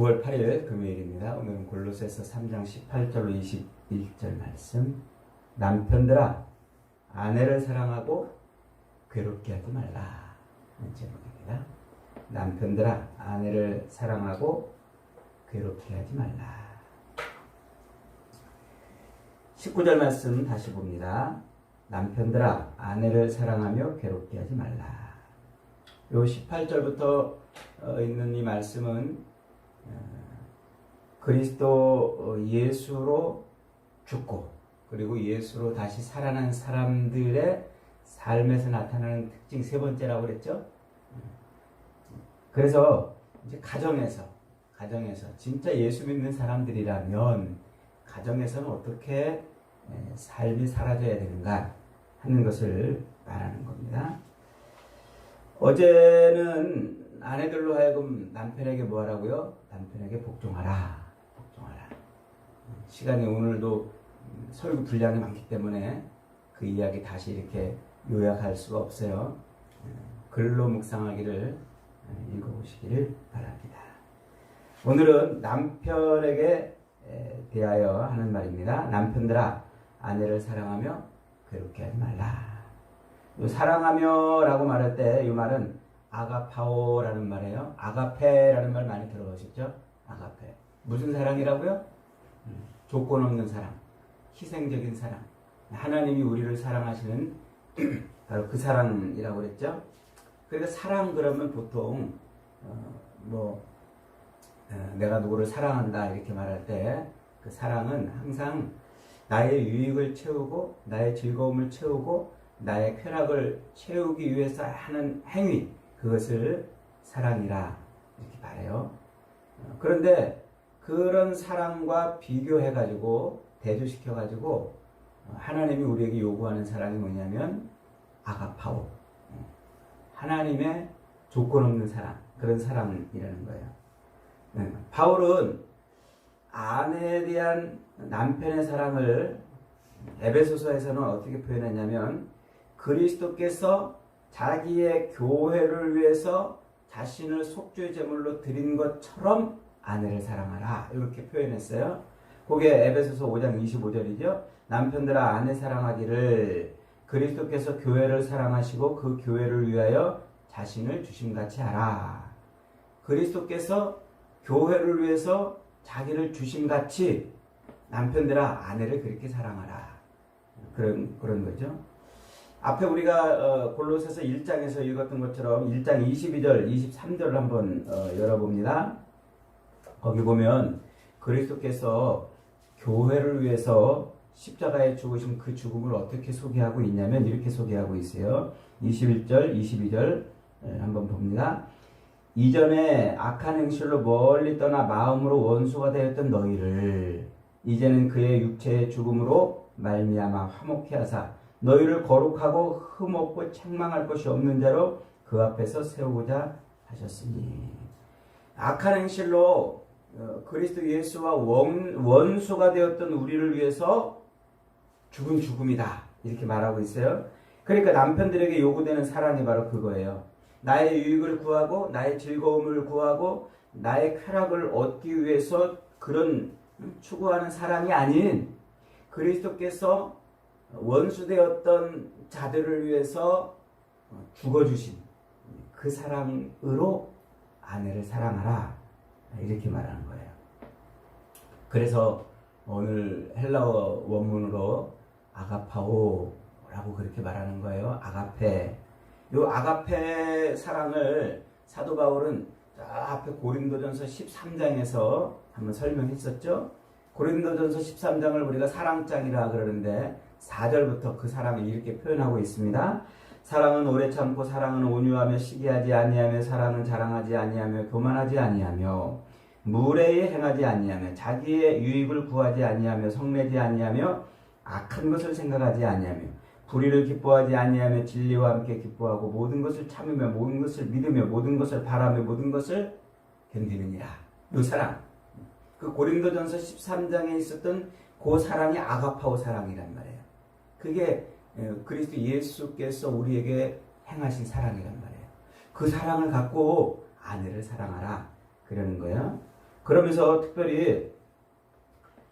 9월 8일 금요일입니다. 오늘은 골로새서 3장 18절로 21절 말씀. 남편들아 아내를 사랑하고 괴롭게 하지 말라 하는 제목입니다. 남편들아 아내를 사랑하고 괴롭게 하지 말라. 19절 말씀 다시 봅니다. 남편들아 아내를 사랑하며 괴롭게 하지 말라. 요 18절부터 있는 이 말씀은 그리스도 예수로 죽고 그리고 예수로 다시 살아난 사람들의 삶에서 나타나는 특징 세 번째라고 그랬죠. 그래서 이제 가정에서 진짜 예수 믿는 사람들이라면 가정에서는 어떻게 삶이 살아져야 되는가 하는 것을 말하는 겁니다. 어제는 아내들로 하여금 남편에게 뭐 하라고요? 남편에게 복종하라. 시간이 오늘도 설교 분량이 많기 때문에 그 이야기 다시 이렇게 요약할 수가 없어요. 글로 묵상하기를 읽어보시기를 바랍니다. 오늘은 남편에게 대하여 하는 말입니다. 남편들아 아내를 사랑하며 괴롭게 하지 말라. 요 사랑하며 라고 말할 때 이 말은 아가파오라는 말이에요. 아가페라는 말 많이 들어보셨죠? 아가페. 무슨 사랑이라고요? 조건 없는 사랑, 희생적인 사랑. 하나님이 우리를 사랑하시는 바로 그 사랑이라고 그랬죠? 그러니까 사랑 그러면 보통 내가 누구를 사랑한다 이렇게 말할 때 그 사랑은 항상 나의 유익을 채우고 나의 즐거움을 채우고 나의 쾌락을 채우기 위해서 하는 행위, 그것을 사랑이라 이렇게 말해요. 그런데 그런 사랑과 비교해가지고 대조시켜가지고 하나님이 우리에게 요구하는 사랑이 뭐냐면 아가파오, 하나님의 조건 없는 사랑, 그런 사랑이라는 거예요. 바울은 아내에 대한 남편의 사랑을 에베소서에서는 어떻게 표현했냐면 그리스도께서 자기의 교회를 위해서 자신을 속죄 제물로 드린 것처럼 아내를 사랑하라 이렇게 표현했어요. 그게 에베소서 5장 25절이죠. 남편들아 아내 사랑하기를 그리스도께서 교회를 사랑하시고 그 교회를 위하여 자신을 주심같이 하라. 그리스도께서 교회를 위해서 자기를 주심같이 남편들아 아내를 그렇게 사랑하라. 그런 거죠. 앞에 우리가 골로새서 1장에서 읽었던 것처럼 1장 22절, 23절을 한번 열어봅니다. 거기 보면 그리스도께서 교회를 위해서 십자가에 죽으신 그 죽음을 어떻게 소개하고 있냐면 이렇게 소개하고 있어요. 21절, 22절 한번 봅니다. 이전에 악한 행실로 멀리 떠나 마음으로 원수가 되었던 너희를 이제는 그의 육체의 죽음으로 말미암아 화목케 하사 너희를 거룩하고 흠없고 책망할 것이 없는 자로 그 앞에서 세우고자 하셨으니. 악한 행실로 그리스도 예수와 원수가 되었던 우리를 위해서 죽은 죽음이다 이렇게 말하고 있어요. 그러니까 남편들에게 요구되는 사랑이 바로 그거예요. 나의 유익을 구하고 나의 즐거움을 구하고 나의 쾌락을 얻기 위해서 그런 추구하는 사랑이 아닌 그리스도께서 원수되었던 자들을 위해서 죽어주신 그 사랑으로 아내를 사랑하라 이렇게 말하는 거예요. 그래서 오늘 헬라어 원문으로 아가파오라고 그렇게 말하는 거예요. 아가페. 요 아가페 사랑을 사도 바울은 앞에 고린도전서 13장에서 한번 설명했었죠. 고린도전서 13장을 우리가 사랑장이라 그러는데 4절부터 그 사랑을 이렇게 표현하고 있습니다. 사랑은 오래 참고 사랑은 온유하며 시기하지 아니하며 사랑은 자랑하지 아니하며 교만하지 아니하며 무례히 행하지 아니하며 자기의 유익을 구하지 아니하며 성내지 아니하며 악한 것을 생각하지 아니하며 불의를 기뻐하지 아니하며 진리와 함께 기뻐하고 모든 것을 참으며 모든 것을 믿으며 모든 것을 바라며 모든 것을 견디느니라. 이 사랑, 그 고린도전서 13장에 있었던 그 사랑이 아가파오 사랑이란 말이에요. 그게 그리스도 예수께서 우리에게 행하신 사랑이란 말이에요. 그 사랑을 갖고 아내를 사랑하라 그러는 거예요. 그러면서 특별히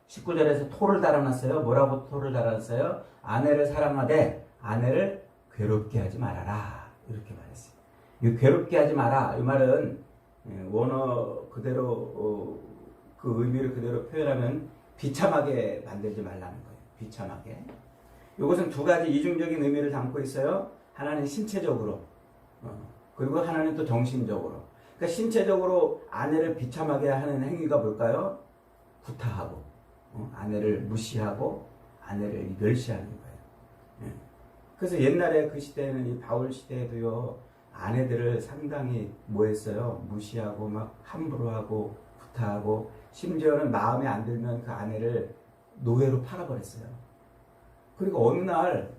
19절에서 토를 달아놨어요. 뭐라고 토를 달아놨어요? 아내를 사랑하되 아내를 괴롭게 하지 말아라. 이렇게 말했어요. 이 괴롭게 하지 마라. 이 말은 원어 그대로 그 의미를 그대로 표현하면 비참하게 만들지 말라는 거예요. 비참하게. 이것은 두 가지 이중적인 의미를 담고 있어요. 하나는 신체적으로, 그리고 하나는 또 정신적으로. 그러니까 신체적으로 아내를 비참하게 하는 행위가 뭘까요? 구타하고, 아내를 무시하고, 아내를 멸시하는 거예요. 그래서 옛날에 그 시대에는 이 바울 시대에도요, 아내들을 상당히 뭐 했어요? 무시하고, 막 함부로 하고, 구타하고, 심지어는 마음에 안 들면 그 아내를 노예로 팔아버렸어요. 그리고 어느 날,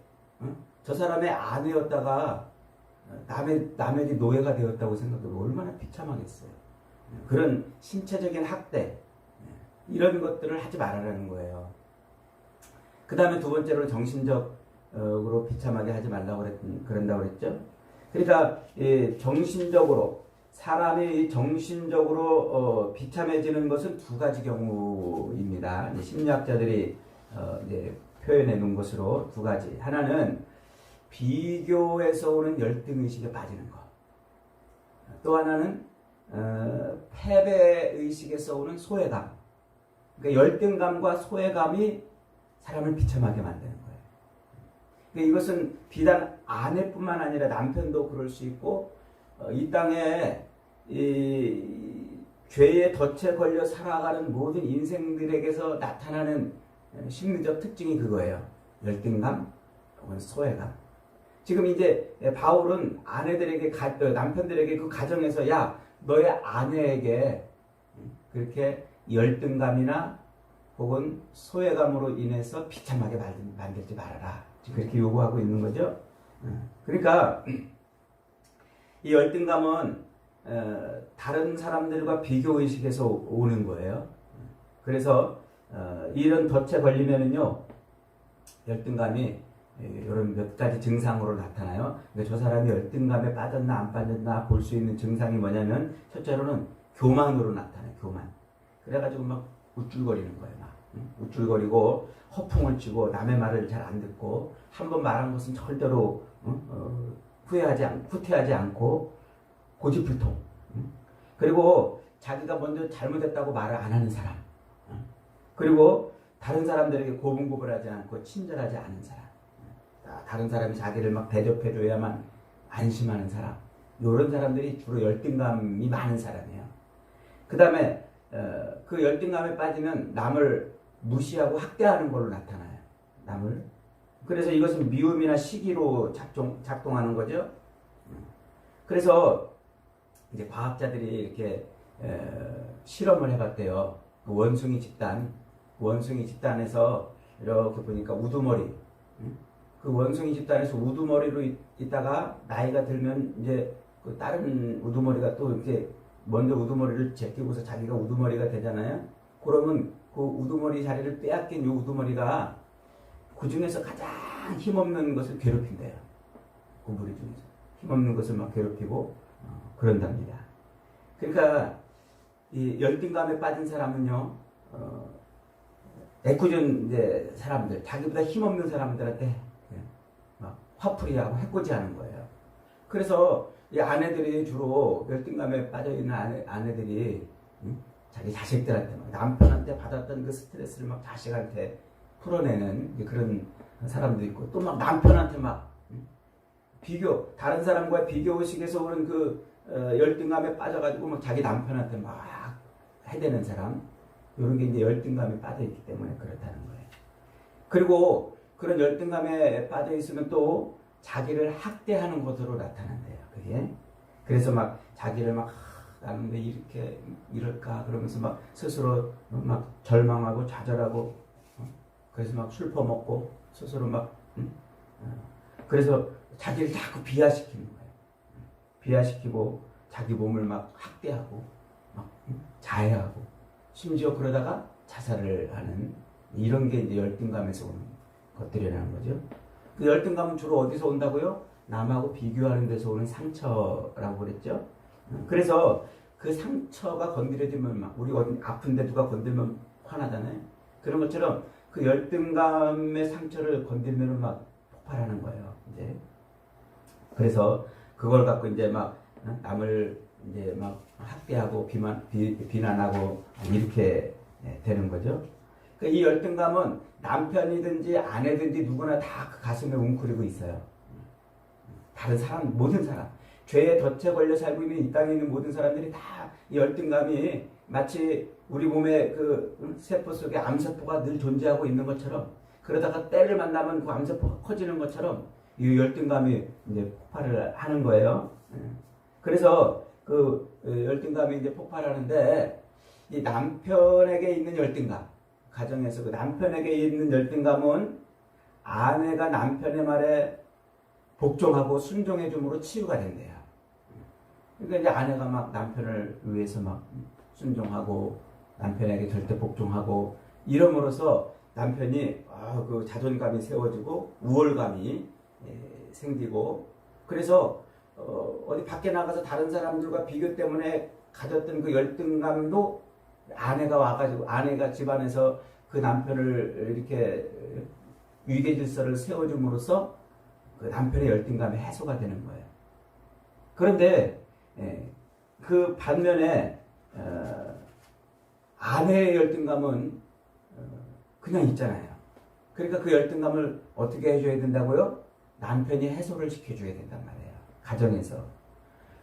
저 사람의 아내였다가 남의 노예가 되었다고 생각하면 얼마나 비참하겠어요. 그런 신체적인 학대, 이런 것들을 하지 말아라는 거예요. 그 다음에 두 번째로 정신적으로 비참하게 하지 말라고 그런다고 그랬죠. 그러니까 정신적으로, 사람이 정신적으로 비참해지는 것은 두 가지 경우입니다. 심리학자들이 이제 표현해 놓은 것으로 두 가지. 하나는 비교에서 오는 열등의식에 빠지는 것. 또 하나는 패배의식에서 오는 소외감. 그러니까 열등감과 소외감이 사람을 비참하게 만드는 거예요. 그러니까 이것은 비단 아내뿐만 아니라 남편도 그럴 수 있고, 이 땅에 이 죄의 덫에 걸려 살아가는 모든 인생들에게서 나타나는 심리적 특징이 그거예요. 열등감 혹은 소외감. 지금 이제 바울은 아내들에게, 남편들에게 그 가정에서 야, 너의 아내에게 그렇게 열등감이나 혹은 소외감으로 인해서 비참하게 만들지 말아라. 그렇게 요구하고 있는 거죠. 그러니까 이 열등감은 다른 사람들과 비교의식에서 오는 거예요. 그래서 이런 덫에 걸리면은요, 열등감이 이런 몇 가지 증상으로 나타나요. 그러니까 저 사람이 열등감에 빠졌나 안 빠졌나 볼 수 있는 증상이 뭐냐면, 첫째로는 교만으로 나타나요. 교만. 그래가지고 막 우쭐거리는 거예요. 막 우쭐거리고 허풍을 치고 남의 말을 잘 안 듣고, 한번 말한 것은 절대로 후퇴하지 않고 고집불통. 그리고 자기가 먼저 잘못했다고 말을 안 하는 사람. 그리고 다른 사람들에게 고분고분하지 않고 친절하지 않은 사람. 다른 사람이 자기를 막 대접해줘야만 안심하는 사람. 이런 사람들이 주로 열등감이 많은 사람이에요. 그 다음에 그 열등감에 빠지면 남을 무시하고 학대하는 걸로 나타나요. 남을. 그래서 이것은 미움이나 시기로 작동하는 거죠. 그래서 이제 과학자들이 이렇게 실험을 해봤대요. 그 원숭이 집단에서 이렇게 보니까 우두머리. 그 원숭이 집단에서 우두머리로 있다가 나이가 들면 이제 그 다른 우두머리가 또 이렇게 먼저 우두머리를 제끼고서 자기가 우두머리가 되잖아요. 그러면 그 우두머리 자리를 빼앗긴 이 우두머리가 그 중에서 가장 힘없는 것을 괴롭힌대요. 그 무리 중에서. 힘없는 것을 막 괴롭히고 그런답니다. 그러니까 이 열등감에 빠진 사람은요, 애꿎은 이제 사람들, 자기보다 힘없는 사람들한테 막 화풀이하고 해코지하는 거예요. 그래서 이 아내들이 주로 열등감에 빠져 있는 아내들이 자기 자식들한테 막 남편한테 받았던 그 스트레스를 막 자식한테 풀어내는 그런 사람도 있고, 또 막 남편한테 막 다른 사람과의 비교의식에서 오는 그 열등감에 빠져가지고 막 자기 남편한테 막 해대는 사람, 이런 게 이제 열등감에 빠져 있기 때문에 그렇다는 거예요. 그리고 그런 열등감에 빠져 있으면 또 자기를 학대하는 것으로 나타난대요. 그게. 그래서 막 자기를 막 나는 왜 이렇게 이럴까 그러면서 막 스스로 막 절망하고 좌절하고, 그래서 막 술 퍼먹고 스스로 막 그래서 자기를 자꾸 비하시키는 거예요. 비하시키고 자기 몸을 막 학대하고 막 자해하고, 심지어 그러다가 자살을 하는, 이런 게 이제 열등감에서 오는 것들이라는 거죠. 그 열등감은 주로 어디서 온다고요? 남하고 비교하는 데서 오는 상처라고 그랬죠. 그래서 그 상처가 건드려지면 막 우리 어디 아픈데 누가 건들면 화나잖아요. 그런 것처럼 그 열등감의 상처를 건들면 막 폭발하는 거예요. 이제 그래서 그걸 갖고 이제 막 남을 이제 막 학대하고 비난하고 이렇게 되는 거죠. 그러니까 이 열등감은 남편이든지 아내든지 누구나 다 그 가슴에 웅크리고 있어요. 다른 사람, 모든 사람. 죄에 덫에 걸려 살고 있는 이 땅에 있는 모든 사람들이 다 이 열등감이 마치 우리 몸의 그 세포 속에 암세포가 늘 존재하고 있는 것처럼, 그러다가 때를 만나면 그 암세포가 커지는 것처럼 이 열등감이 이제 폭발을 하는 거예요. 그래서 그 열등감이 이제 폭발하는데, 이 남편에게 있는 열등감, 가정에서 그 남편에게 있는 열등감은 아내가 남편의 말에 복종하고 순종해 줌으로 치유가 된대요. 그러니까 이제 아내가 막 남편을 위해서 막 순종하고 남편에게 절대 복종하고 이러므로써 남편이 그 자존감이 세워지고 우월감이 생기고, 그래서 어디 밖에 나가서 다른 사람들과 비교 때문에 가졌던 그 열등감도 아내가 와가지고, 아내가 집안에서 그 남편을 이렇게 위계 질서를 세워줌으로써 그 남편의 열등감이 해소가 되는 거예요. 그런데 그 반면에 아내의 열등감은 그냥 있잖아요. 그러니까 그 열등감을 어떻게 해줘야 된다고요? 남편이 해소를 시켜줘야 된단 말이에요. 가정에서.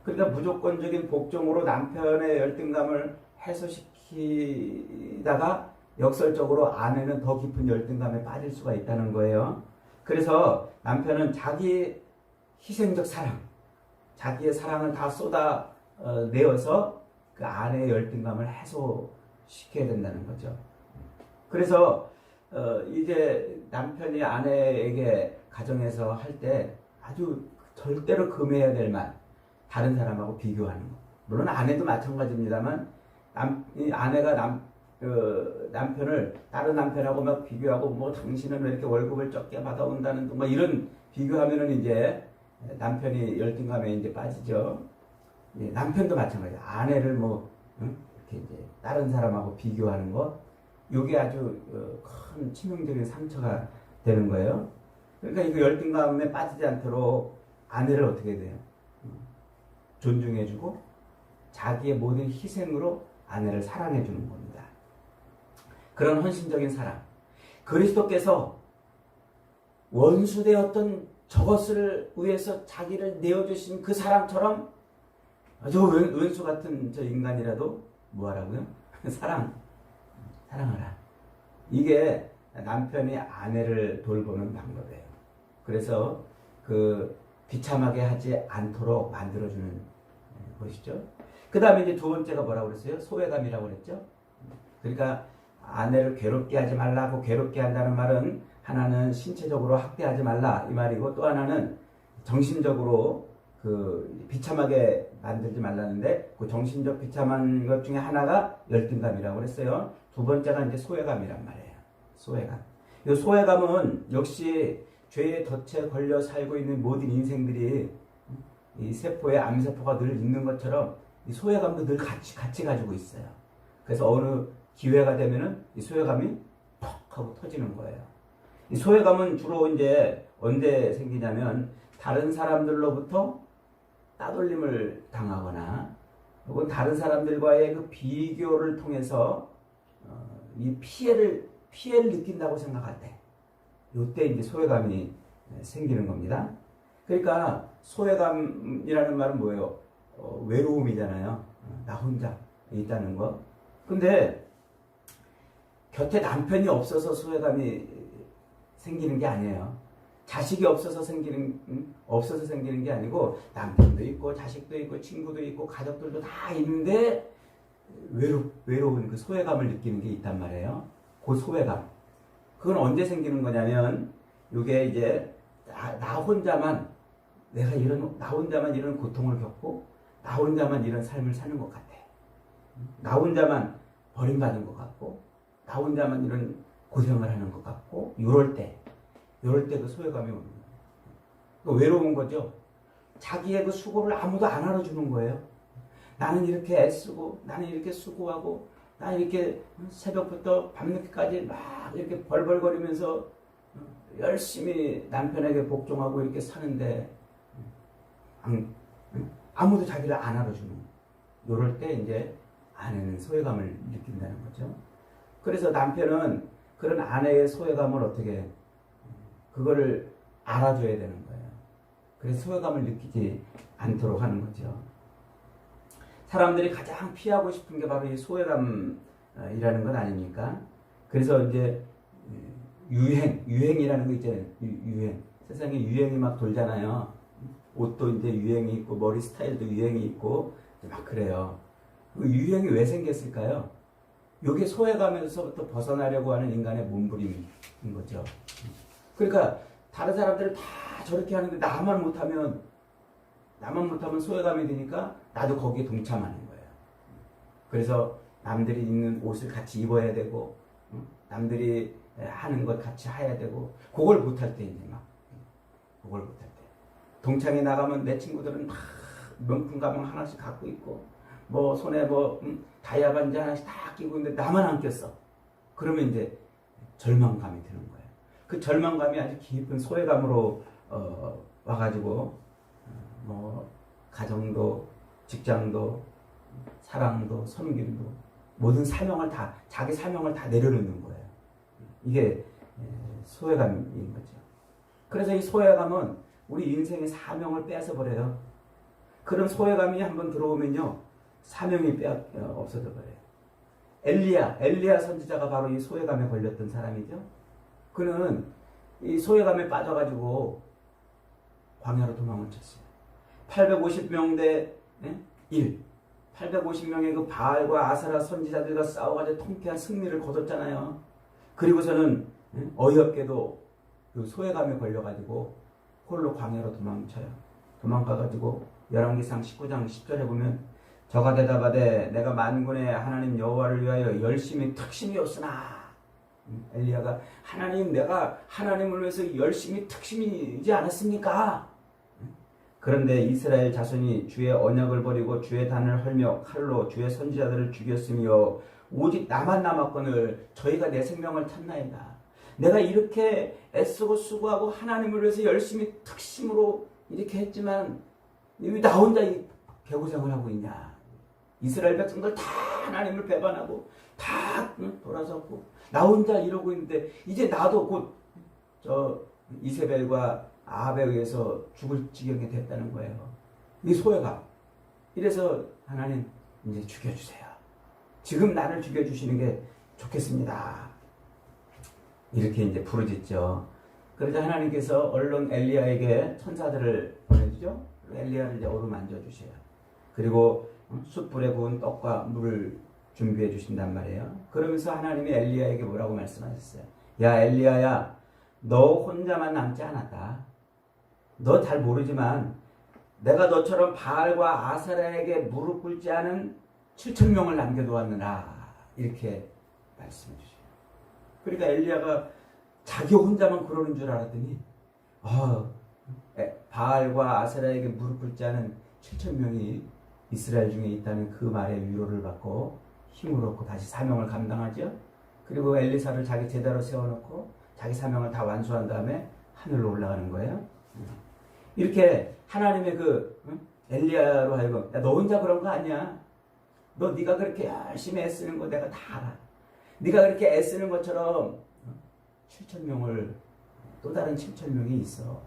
그러니까 무조건적인 복종으로 남편의 열등감을 해소시키다가 역설적으로 아내는 더 깊은 열등감에 빠질 수가 있다는 거예요. 그래서 남편은 자기 희생적 사랑, 자기의 사랑을 다 쏟아 내어서 그 아내의 열등감을 해소시켜야 된다는 거죠. 그래서 이제 남편이 아내에게 가정에서 할 때 아주 절대로 금해야 될 말, 다른 사람하고 비교하는 거. 물론 아내도 마찬가지입니다만 이 아내가 남편을 다른 남편하고 막 비교하고, 뭐 당신은 왜 이렇게 월급을 적게 받아온다는 뭐 이런 비교하면은 이제 남편이 열등감에 이제 빠지죠. 남편도 마찬가지야. 아내를 뭐 이렇게 이제 다른 사람하고 비교하는 것, 이게 아주 큰 치명적인 상처가 되는 거예요. 그러니까 이거 열등감에 빠지지 않도록 아내를 어떻게 해야 돼요? 존중해주고 자기의 모든 희생으로 아내를 사랑해 주는 겁니다. 그런 헌신적인 사랑. 그리스도께서 원수되었던 저것을 위해서 자기를 내어주신 그 사랑처럼 저 원수 같은 저 인간이라도 뭐하라고요? 사랑하라. 이게 남편이 아내를 돌보는 방법이에요. 그래서 그 비참하게 하지 않도록 만들어주는 것이죠. 그 다음에 이제 두 번째가 뭐라고 그랬어요? 소외감이라고 그랬죠. 그러니까 아내를 괴롭게 하지 말라고, 괴롭게 한다는 말은 하나는 신체적으로 학대하지 말라 이 말이고, 또 하나는 정신적으로 그 비참하게 만들지 말라는데, 그 정신적 비참한 것 중에 하나가 열등감이라고 그랬어요. 두 번째가 이제 소외감이란 말이에요. 소외감. 이 소외감은 역시 죄의 덫에 걸려 살고 있는 모든 인생들이 이 세포에 암세포가 늘 있는 것처럼 이 소외감도 늘 같이 가지고 있어요. 그래서 어느 기회가 되면은 이 소외감이 퍽 하고 터지는 거예요. 이 소외감은 주로 이제 언제 생기냐면 다른 사람들로부터 따돌림을 당하거나 혹은 다른 사람들과의 그 비교를 통해서 이 피해를 느낀다고 생각할 때, 이때 이제 소외감이 생기는 겁니다. 그러니까 소외감이라는 말은 뭐예요? 외로움이잖아요. 나 혼자 있다는 거. 근데 곁에 남편이 없어서 소외감이 생기는 게 아니에요. 자식이 없어서 생기는 게 아니고, 남편도 있고 자식도 있고 친구도 있고 가족들도 다 있는데 외로운 그 소외감을 느끼는 게 있단 말이에요. 그 소외감. 그건 언제 생기는 거냐면, 이게 이제 나 혼자만 이런 고통을 겪고 나 혼자만 이런 삶을 사는 것 같아. 나 혼자만 버림받은 것 같고 나 혼자만 이런 고생을 하는 것 같고, 이럴 때 그 소외감이 오는 거예요. 그 외로운 거죠. 자기의 그 수고를 아무도 안 알아주는 거예요. 나는 이렇게 애쓰고, 나는 이렇게 수고하고, 나는 이렇게 새벽부터 밤늦게까지 막 이렇게 벌벌거리면서 열심히 남편에게 복종하고 이렇게 사는데, 아무도 자기를 안 알아주는. 이럴 때 이제 아내는 소외감을 느낀다는 거죠. 그래서 남편은 그런 아내의 소외감을 어떻게, 그거를 알아줘야 되는 거예요. 그래서 소외감을 느끼지 않도록 하는 거죠. 사람들이 가장 피하고 싶은 게 바로 이 소외감이라는 건 아닙니까? 그래서 이제 유행이라는 거 있잖아요. 유행. 세상에 유행이 막 돌잖아요. 옷도 이제 유행이 있고, 머리 스타일도 유행이 있고, 막 그래요. 그 유행이 왜 생겼을까요? 이게 소외감에서부터 벗어나려고 하는 인간의 몸부림인 거죠. 그러니까 다른 사람들은 다 저렇게 하는데 나만 못하면 소외감이 드니까 나도 거기에 동참하는 거예요. 그래서 남들이 입는 옷을 같이 입어야 되고, 남들이 하는 것 같이 해야 되고, 그걸 못할 때 이제 막, 그걸 못할 때. 동창회 나가면 내 친구들은 막 명품 가방 하나씩 갖고 있고, 뭐 손에 뭐 다이아 반지 하나씩 다 끼고 있는데 나만 안 꼈어. 그러면 이제 절망감이 드는 거예요. 그 절망감이 아주 깊은 소외감으로 와가지고 뭐 가정도, 직장도, 사랑도, 섬김도, 모든 사명을 다, 자기 사명을 다 내려놓는 거예요. 이게 소외감인 거죠. 그래서 이 소외감은 우리 인생의 사명을 빼앗아 버려요. 그런 소외감이 한번 들어오면요, 사명이 없어져 버려요. 엘리야 선지자가 바로 이 소외감에 걸렸던 사람이죠. 그는 이 소외감에 빠져가지고 광야로 도망을 쳤어요. 850명 대 1. 850명의 그 바알과 아세라 선지자들과 싸워가지고 통쾌한 승리를 거뒀잖아요. 그리고서는 어이없게도 그 소외감에 걸려가지고 홀로 광야로 도망쳐요. 도망가가지고 열왕기상 19장 10절에 보면, 저가 대답하되 내가 만군의 하나님 여호와를 위하여 열심히 특심이었으나, 엘리야가 하나님, 내가 하나님을 위해서 열심히 특심이지 않았습니까? 그런데 이스라엘 자손이 주의 언약을 버리고 주의 단을 헐며 칼로 주의 선지자들을 죽였으며 오직 나만 남았거늘 저희가 내 생명을 탔나이다. 내가 이렇게 애쓰고 수고하고 하나님을 위해서 열심히 특심으로 이렇게 했지만 왜 나 혼자 이 개고생을 하고 있냐. 이스라엘 백성들 다 하나님을 배반하고 다 돌아섰고 나 혼자 이러고 있는데 이제 나도 곧 저 이세벨과 아합에 의해서 죽을 지경이 됐다는 거예요. 이 소외감. 이래서 하나님 이제 죽여주세요. 지금 나를 죽여주시는 게 좋겠습니다. 이렇게 이제 부르짖죠. 그러자 하나님께서 얼른 엘리야에게 천사들을 보내주죠. 엘리야를 이제 어루만져 주세요. 그리고 숯불에 구운 떡과 물을 준비해 주신단 말이에요. 그러면서 하나님이 엘리야에게 뭐라고 말씀하셨어요? 야 엘리야야, 너 혼자만 남지 않았다. 너 잘 모르지만 내가 너처럼 바알과 아세라에게 무릎 꿇지 않은 7,000명을 남겨두었느라. 이렇게 말씀해 주세요. 그러니까 엘리야가 자기 혼자만 그러는 줄 알았더니 바알과 아세라에게 무릎 꿇지 않은 7,000명이 이스라엘 중에 있다는 그 말에 위로를 받고 힘을 얻고 다시 사명을 감당하죠. 그리고 엘리사를 자기 제자로 세워놓고 자기 사명을 다 완수한 다음에 하늘로 올라가는 거예요. 이렇게 하나님의 그 엘리야로 하여금, 야, 너 혼자 그런 거 아니야. 네가 그렇게 열심히 애쓰는 거 내가 다 알아. 네가 그렇게 애쓰는 것처럼 7,000명을, 또 다른 7,000명이 있어.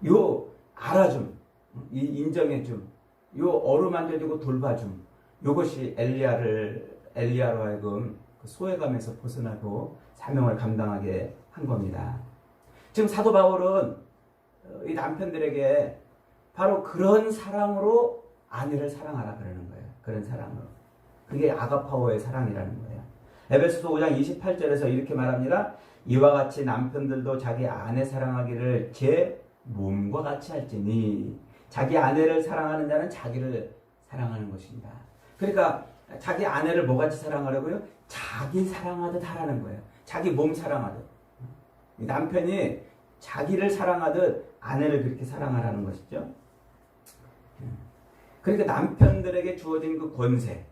요 알아줌, 이 인정해줌, 요 어루만져주고 돌봐줌, 요것이 엘리야로 하여금 그 소외감에서 벗어나고 사명을 감당하게 한 겁니다. 지금 사도 바울은 이 남편들에게 바로 그런 사랑으로 아내를 사랑하라 그러는 거예요. 그런 사랑으로. 그게 아가파오의 사랑이라는 거예요. 에베소서 5장 28절에서 이렇게 말합니다. 이와 같이 남편들도 자기 아내 사랑하기를 제 몸과 같이 할지니. 자기 아내를 사랑하는 자는 자기를 사랑하는 것입니다. 그러니까 자기 아내를 뭐같이 사랑하려고요? 자기 사랑하듯 하라는 거예요. 자기 몸 사랑하듯. 남편이 자기를 사랑하듯 아내를 그렇게 사랑하라는 것이죠. 그러니까 남편들에게 주어진 그 권세,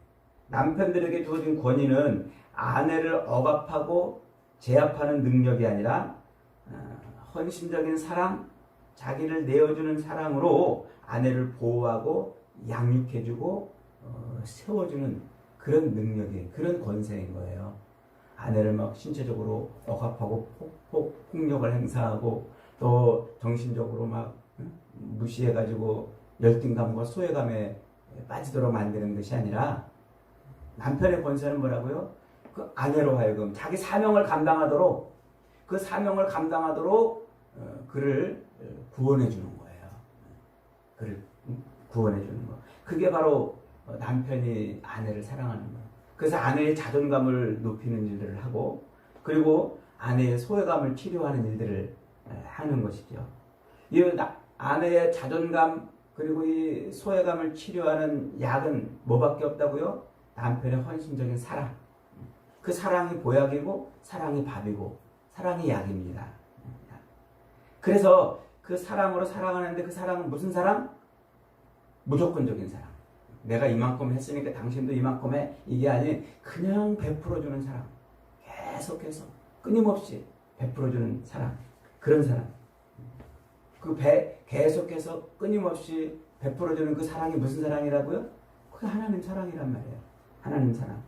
남편들에게 주어진 권위는 아내를 억압하고 제압하는 능력이 아니라 헌신적인 사랑, 자기를 내어주는 사랑으로 아내를 보호하고 양육해주고 세워주는 그런 능력이, 그런 권세인 거예요. 아내를 막 신체적으로 억압하고 폭력을 행사하고 또 정신적으로 막 무시해가지고 열등감과 소외감에 빠지도록 만드는 것이 아니라, 남편의 권세는 뭐라고요? 그 아내로 하여금 자기 사명을 감당하도록, 그 사명을 감당하도록 그를 구원해 주는 거예요. 그를 구원해 주는 거. 그게 바로 남편이 아내를 사랑하는 거예요. 그래서 아내의 자존감을 높이는 일들을 하고, 그리고 아내의 소외감을 치료하는 일들을 하는 것이죠. 이 아내의 자존감 그리고 이 소외감을 치료하는 약은 뭐밖에 없다고요? 남편의 헌신적인 사랑. 그 사랑이 보약이고 사랑이 밥이고 사랑이 약입니다. 그래서 그 사랑으로 사랑하는데, 그 사랑은 무슨 사랑? 무조건적인 사랑. 내가 이만큼 했으니까 당신도 이만큼 해. 이게 아닌 그냥 베풀어주는 사랑. 계속해서 끊임없이 베풀어주는 사랑. 그런 사랑. 계속해서 끊임없이 베풀어주는 그 사랑이 무슨 사랑이라고요? 그게 하나님 사랑이란 말이에요. 하나님 사랑.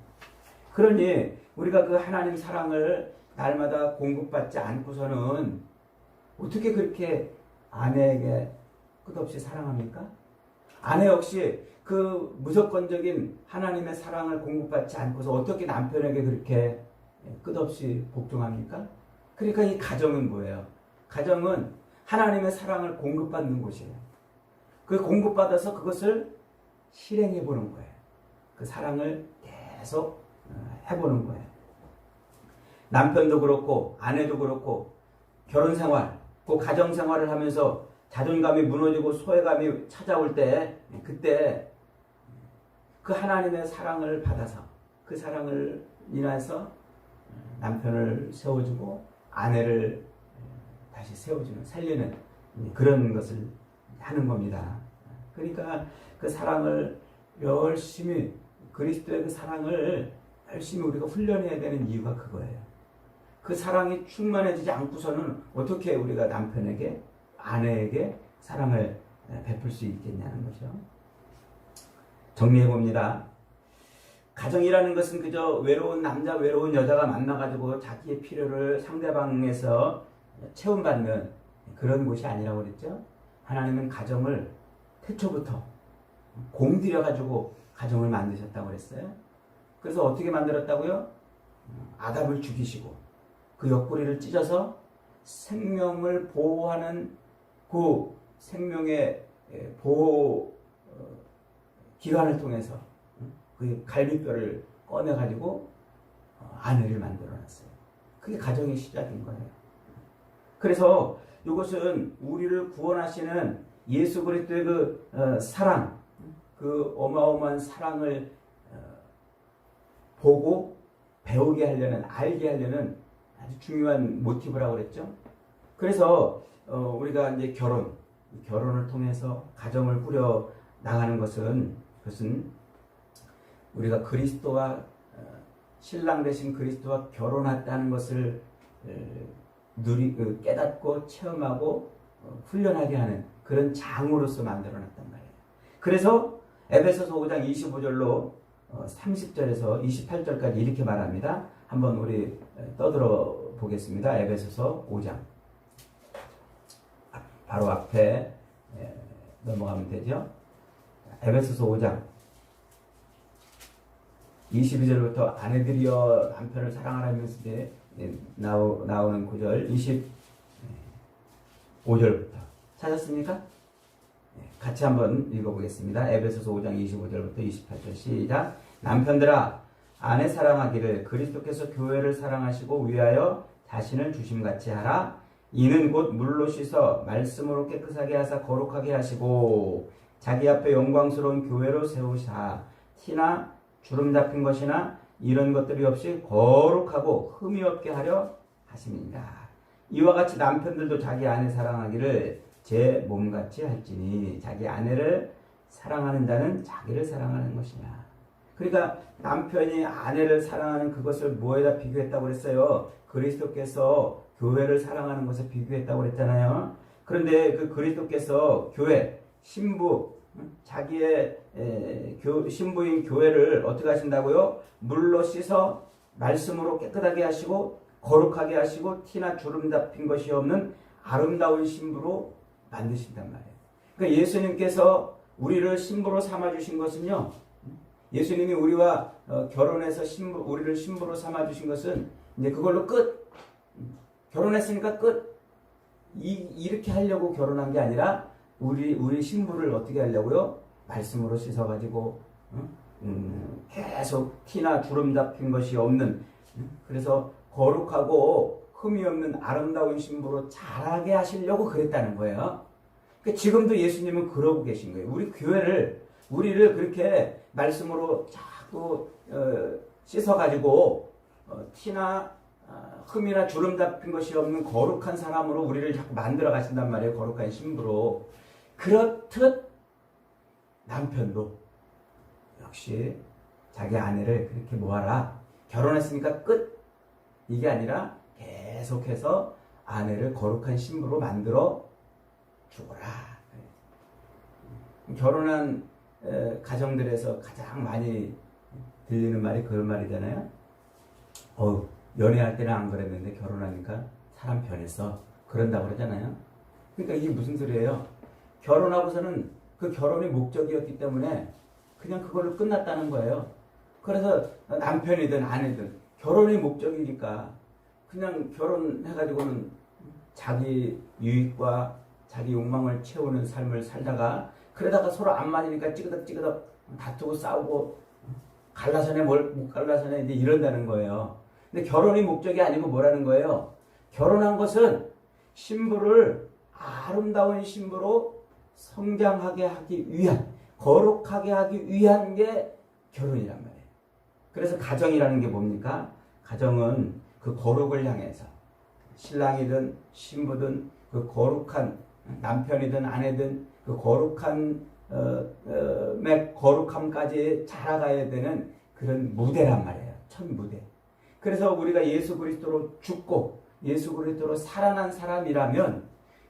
그러니 우리가 그 하나님 사랑을 날마다 공급받지 않고서는 어떻게 그렇게 아내에게 끝없이 사랑합니까? 아내 역시 그 무조건적인 하나님의 사랑을 공급받지 않고서 어떻게 남편에게 그렇게 끝없이 복종합니까? 그러니까 이 가정은 뭐예요? 가정은 하나님의 사랑을 공급받는 곳이에요. 그 공급받아서 그것을 실행해 보는 거예요. 그 사랑을 계속 해보는 거예요. 남편도 그렇고 아내도 그렇고 결혼생활, 그 가정생활을 하면서 자존감이 무너지고 소외감이 찾아올 때, 그때 그 하나님의 사랑을 받아서 그 사랑을 인해서 남편을 세워주고 아내를 다시 세워주는, 살리는 그런 것을 하는 겁니다. 그러니까 그 사랑을 열심히, 그리스도의 그 사랑을 열심히 우리가 훈련해야 되는 이유가 그거예요. 그 사랑이 충만해지지 않고서는 어떻게 우리가 남편에게, 아내에게 사랑을 베풀 수 있겠냐는 거죠. 정리해 봅니다. 가정이라는 것은 그저 외로운 남자, 외로운 여자가 만나가지고 자기의 필요를 상대방에서 채움받는 그런 곳이 아니라고 그랬죠. 하나님은 가정을 태초부터 공들여가지고 가정을 만드셨다고 그랬어요. 그래서 어떻게 만들었다고요? 아담을 죽이시고 그 옆구리를 찢어서 생명을 보호하는 그 생명의 보호 기관을 통해서 그 갈비뼈를 꺼내가지고 아내를 만들어놨어요. 그게 가정의 시작인 거예요. 그래서 이것은 우리를 구원하시는 예수 그리스도의 그 사랑, 그 어마어마한 사랑을 보고 배우게 하려는, 알게 하려는 아주 중요한 모티브라고 그랬죠. 그래서 우리가 이제 결혼을 통해서 가정을 꾸려 나가는 것은, 그것은 우리가 그리스도와 신랑 되신 그리스도와 결혼했다는 것을 깨닫고 체험하고 훈련하게 하는 그런 장으로서 만들어놨단 말이에요. 그래서 에베소서 5장 25절로 30절에서 28절까지 이렇게 말합니다. 한번 우리 떠들어 보겠습니다. 에베소서 5장 바로 앞에 넘어가면 되죠. 에베소서 5장 22절부터 아내들이여 남편을 사랑하라면서 이제 나오는 구절 25절부터 찾았습니까? 같이 한번 읽어보겠습니다. 에베소서 5장 25절부터 28절 시작. 남편들아 아내 사랑하기를 그리스도께서 교회를 사랑하시고 위하여 자신을 주심같이 하라. 이는 곧 물로 씻어 말씀으로 깨끗하게 하사 거룩하게 하시고 자기 앞에 영광스러운 교회로 세우사 티나 주름 잡힌 것이나 이런 것들이 없이 거룩하고 흠이 없게 하려 하심이니라. 이와 같이 남편들도 자기 아내 사랑하기를 제 몸같이 할지니. 자기 아내를 사랑하는 자는 자기를 사랑하는 것이냐. 그러니까 남편이 아내를 사랑하는 그것을 뭐에다 비교했다고 그랬어요? 그리스도께서 교회를 사랑하는 것에 비교했다고 그랬잖아요. 그런데 그 그리스도께서 교회, 신부, 자기의 신부인 교회를 어떻게 하신다고요? 물로 씻어 말씀으로 깨끗하게 하시고 거룩하게 하시고 티나 주름 잡힌 것이 없는 아름다운 신부로 만드신단 말이에요. 그러니까 예수님께서 우리를 신부로 삼아주신 것은요, 예수님이 우리와 결혼해서 우리를 신부로 삼아주신 것은 이제 그걸로 끝. 결혼했으니까 끝. 이렇게 하려고 결혼한 게 아니라 우리 신부를 어떻게 하려고요? 말씀으로 씻어가지고 계속 티나 주름 잡힌 것이 없는, 그래서 거룩하고 흠이 없는 아름다운 신부로 자라게 하시려고 그랬다는 거예요. 그러니까 지금도 예수님은 그러고 계신 거예요. 우리를 그렇게 말씀으로 자꾸 씻어가지고 티나 흠이나 주름 잡힌 것이 없는 거룩한 사람으로 우리를 자꾸 만들어 가신단 말이에요. 거룩한 신부로. 그렇듯 남편도 역시 자기 아내를 그렇게 모아라. 결혼했으니까 끝. 이게 아니라 계속해서 아내를 거룩한 신부로 만들어 주거라. 결혼한 가정들에서 가장 많이 들리는 말이 그런 말이잖아요. 연애할 때는 안 그랬는데 결혼하니까 사람 변했어. 그런다고 그러잖아요. 그러니까 이게 무슨 소리예요? 결혼하고서는 그 결혼이 목적이었기 때문에 그냥 그걸로 끝났다는 거예요. 그래서 남편이든 아내든 결혼이 목적이니까 그냥 결혼해가지고는 자기 유익과 자기 욕망을 채우는 삶을 살다가, 그러다가 서로 안 맞으니까 찌그덕 다투고 싸우고 갈라서네 못 갈라서네 이제 이런다는 거예요. 근데 결혼이 목적이 아니고 뭐라는 거예요? 결혼한 것은 신부를 아름다운 신부로 성장하게 하기 위한, 거룩하게 하기 위한 게 결혼이란 말이에요. 그래서 가정이라는 게 뭡니까? 가정은 그 거룩을 향해서 신랑이든 신부든 그 거룩한 남편이든 아내든 그 거룩한 거룩함까지 자라가야 되는 그런 무대란 말이에요. 첫 무대. 그래서 우리가 예수 그리스도로 죽고 예수 그리스도로 살아난 사람이라면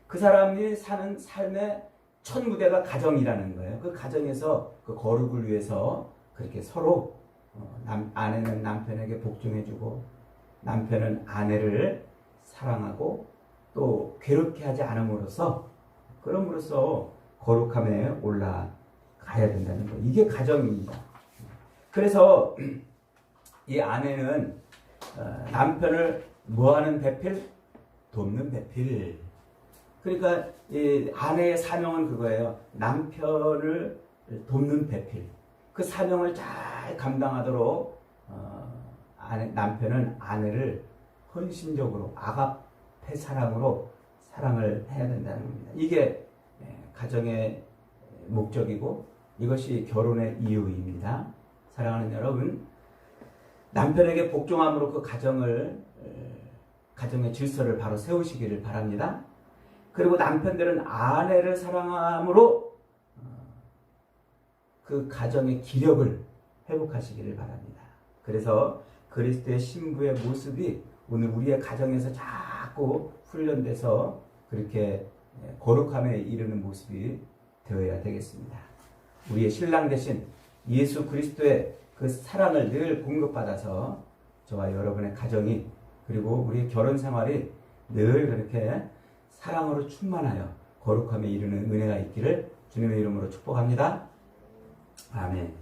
그 사람이 사는 삶의 첫 무대가 가정이라는 거예요. 그 가정에서 그 거룩을 위해서 그렇게 서로 아내는 남편에게 복종해주고 남편은 아내를 사랑하고 또 괴롭게 하지 않음으로써, 그럼으로써 거룩함에 올라가야 된다는 거예요. 이게 가정입니다. 그래서 이 아내는 남편을 뭐하는 배필? 돕는 배필. 그러니까 이 아내의 사명은 그거예요. 남편을 돕는 배필. 그 사명을 잘 감당하도록 남편은 아내를 헌신적으로 아가페 사랑으로 사랑을 해야 된다는 겁니다. 이게 가정의 목적이고 이것이 결혼의 이유입니다. 사랑하는 여러분, 남편에게 복종함으로 그 가정의 질서를 바로 세우시기를 바랍니다. 그리고 남편들은 아내를 사랑함으로 그 가정의 기력을 회복하시기를 바랍니다. 그래서 그리스도의 신부의 모습이 오늘 우리의 가정에서 자꾸 훈련돼서 그렇게 거룩함에 이르는 모습이 되어야 되겠습니다. 우리의 신랑 대신 예수 그리스도의 그 사랑을 늘 공급받아서 저와 여러분의 가정이, 그리고 우리의 결혼 생활이 늘 그렇게 사랑으로 충만하여 거룩함에 이르는 은혜가 있기를 주님의 이름으로 축복합니다. 아멘.